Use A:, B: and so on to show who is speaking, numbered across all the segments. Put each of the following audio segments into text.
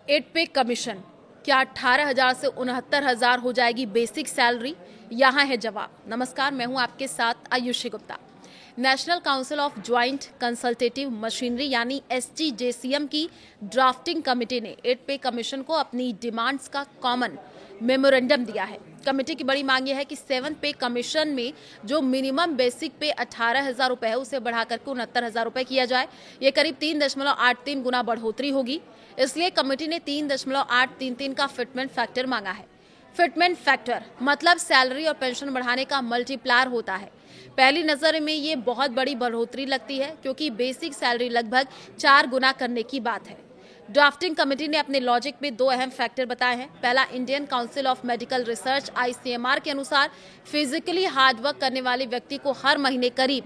A: 8 पे कमीशन, क्या 18,000 से 69,000 हो जाएगी बेसिक सैलरी? यहाँ है जवाब। नमस्कार, मैं हूँ आपके साथ Ayushi Gupta. National council of joint consultative machinery यानी एसजीजेसीएम की ड्राफ्टिंग कमेटी ने 8 पे कमीशन को अपनी डिमांड्स का कॉमन मेमोरेंडम दिया है। कमेटी की बड़ी मांग यह है कि 7 पे कमीशन में जो मिनिमम बेसिक पे 18,000 रुपए है उसे बढ़ाकर के 69,000 रुपए किया जाए। ये करीब 3.83 गुना बढ़ोतरी होगी। इसलिए कमेटी ने 3.833 का फिटमेंट फैक्टर मांगा है। फिटमेंट फैक्टर मतलब सैलरी और पेंशन बढ़ाने का मल्टीप्लायर होता है। पहली नजर में ये बहुत बड़ी बढ़ोतरी लगती है क्योंकि बेसिक सैलरी लगभग 4 गुना करने की बात है। ड्राफ्टिंग कमेटी ने अपने लॉजिक में 2 अहम फैक्टर बताए हैं। पहला, Indian council of medical research ICMR के अनुसार फिजिकली हार्डवर्क करने वाले व्यक्ति को हर महीने करीब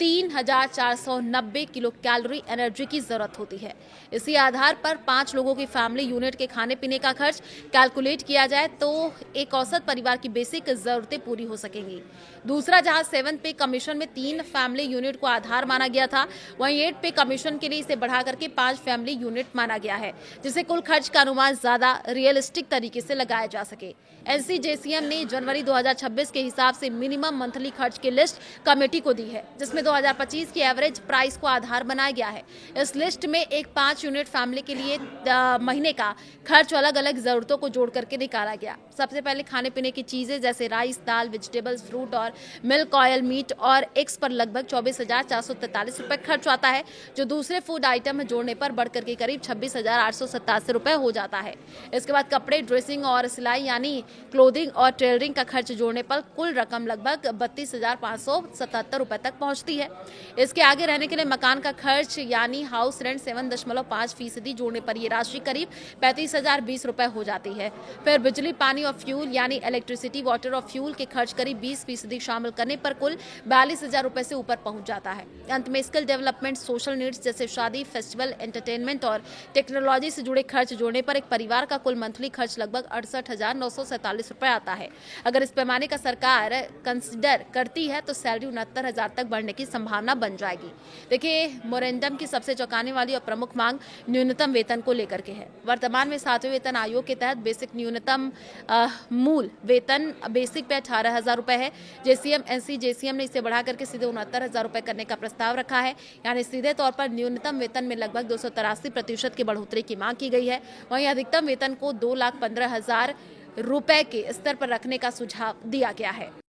A: 3,490 किलो कैलोरी एनर्जी की जरूरत होती है। इसी आधार पर 5 लोगों की फैमिली यूनिट के खाने पीने का खर्च कैलकुलेट किया जाए तो एक औसत परिवार की बेसिक जरूरतें पूरी हो सकेंगी। दूसरा, जहां 7 पे कमीशन में 3 फैमिली यूनिट को आधार माना गया था, वहीं 8 पे कमीशन के लिए इसे बढ़ा करके 5 फैमिली यूनिट माना गया है, जिससे कुल खर्च का अनुमान ज्यादा रियलिस्टिक तरीके से लगाया जा सके। एनसीजेसीएम ने जनवरी 2026 के हिसाब से मिनिमम मंथली खर्च की लिस्ट कमेटी को दी है, जिसमें 2025 की एवरेज प्राइस को आधार बनाया गया है। इस लिस्ट में एक 5 यूनिट फैमिली के लिए महीने का खर्च अलग अलग जरूरतों को जोड़ करके निकाला गया। सबसे पहले खाने पीने की चीजें जैसे राइस, दाल, वेजिटेबल्स, फ्रूट और मिल्क, ऑयल, मीट और एग्स पर लगभग 24,443 रुपए खर्च आता है, जो दूसरे फूड आइटम जोड़ने पर बढ़कर के करीब 26,887 रुपए हो जाता है। इसके बाद कपड़े, ड्रेसिंग और सिलाई यानी क्लोथिंग और टेलरिंग का खर्च जोड़ने पर कुल रकम लगभग 32,577 रुपए तक पहुंचती है। इसके आगे रहने के लिए मकान का खर्च यानी हाउस रेंट 7.5% जोड़ने पर यह राशि करीब 35,020 रुपए हो जाती है। फिर बिजली, पानी और फ्यूल यानी इलेक्ट्रिसिटी, वाटर और फ्यूल के खर्च करीब 20% शामिल करने पर कुल 42,000 रुपए से ऊपर पहुंच जाता है। अंत में स्किल डेवलपमेंट, सोशल नीड्स जैसे शादी, फेस्टिवल, एंटरटेनमेंट और टेक्नोलॉजी से जुड़े खर्च जोड़ने पर एक परिवार का कुल मंथली खर्च लगभग 68,947 रुपए आता है। अगर इस पैमाने का सरकार कंसिडर करती है तो सैलरी 69,000 तक बढ़ने की संभावना बन जाएगी। देखिए, मोरेंडम की सबसे चौंकाने वाली और प्रमुख मांग न्यूनतम वेतन को लेकर के है। वर्तमान में 7वें वेतन आयोग के तहत बेसिक न्यूनतम मूल वेतन बेसिक पे 18,000 रुपए है। जेसीएम एनसीजेसीएम ने इसे बढ़ा करके सीधे 69,000 रुपए करने का प्रस्ताव रखा है, यानी सीधे तौर पर न्यूनतम वेतन में लगभग 283% की बढ़ोतरी की मांग की गई है। वहीं अधिकतम वेतन को 2,15,000 रुपए के स्तर पर रखने का सुझाव दिया गया है।